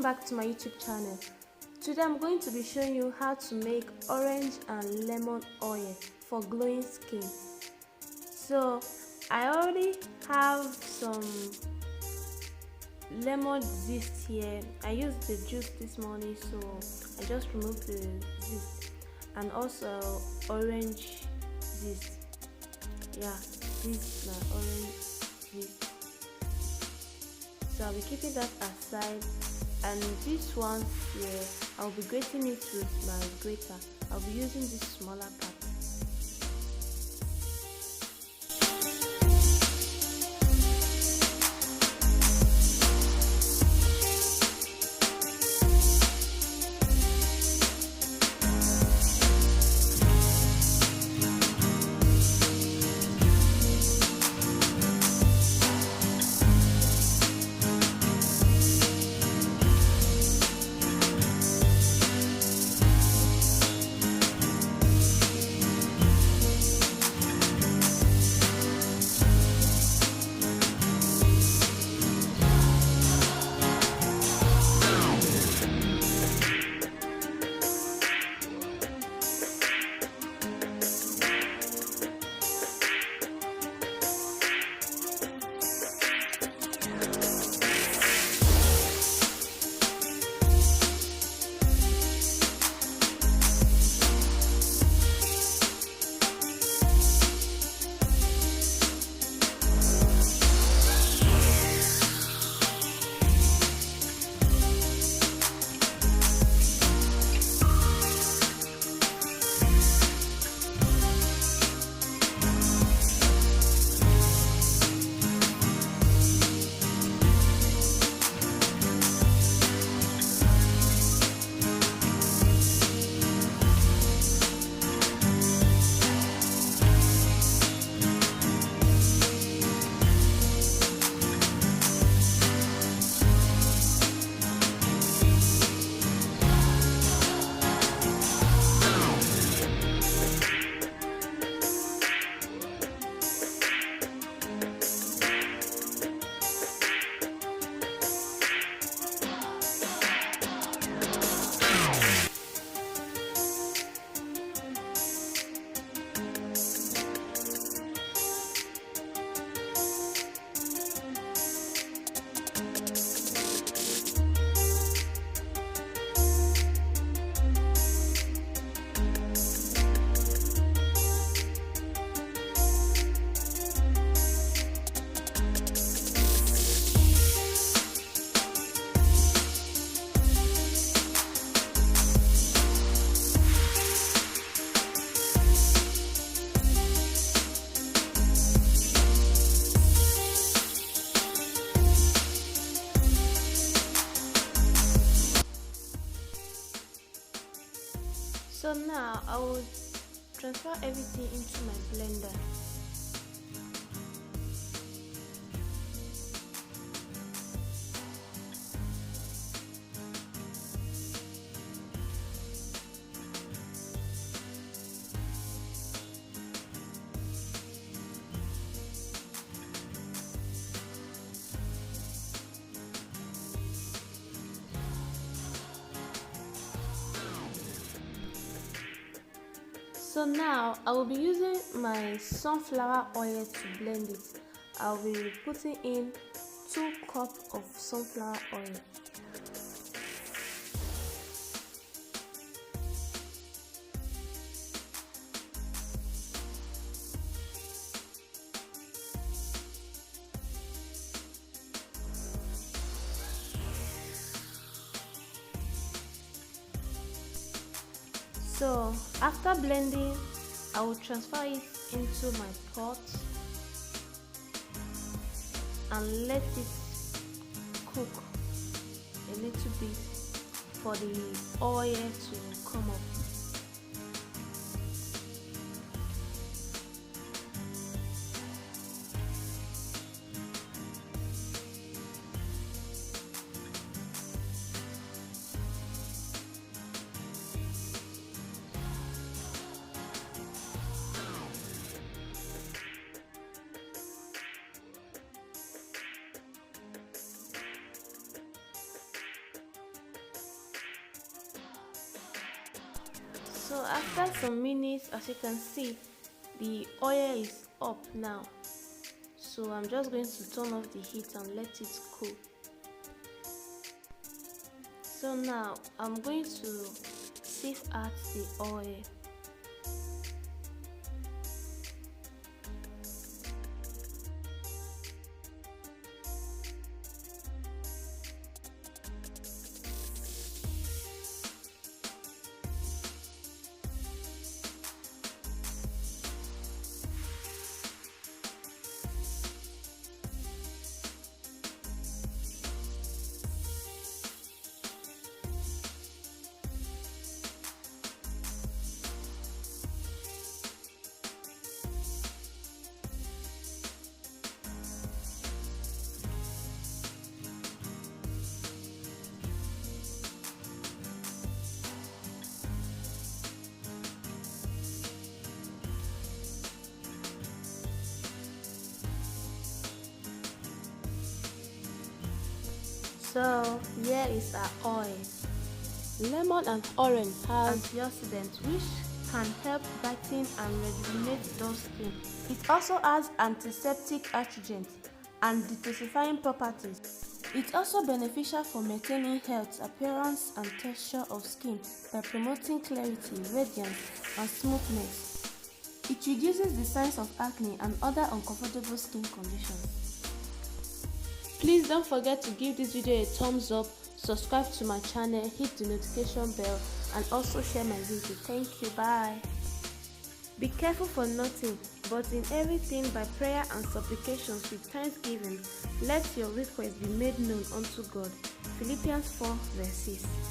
back to my YouTube channel. Today I'm going to be showing you how to make orange and lemon oil for glowing skin. So I already have some lemon zest here. I used the juice this morning, so I just removed the zest, and also orange zest. Yeah, this is my orange zest. So I'll be keeping that aside, and this one here I'll be grating it with my grater. I'll be using this smaller part. So now I will transfer everything into my blender. So now I will be using my sunflower oil to blend it. I'll be putting in 2 cups of sunflower oil. So after blending, I will transfer it into my pot and let it cook a little bit for the oil to come up. So after some minutes, as you can see, the oil is up now. So I'm just going to turn off the heat and let it cool. So now I'm going to sieve out the oil. So here is our oil. Lemon and orange have antioxidants which can help brighten and rejuvenate dull skin. It also has antiseptic attributes and detoxifying properties. It's also beneficial for maintaining health, appearance and texture of skin by promoting clarity, radiance and smoothness. It reduces the signs of acne and other uncomfortable skin conditions. Please don't forget to give this video a thumbs up, subscribe to my channel, hit the notification bell and also share my video. Thank you. Bye. Be careful for nothing, but in everything by prayer and supplications with thanksgiving, let your requests be made known unto God. Philippians 4:6.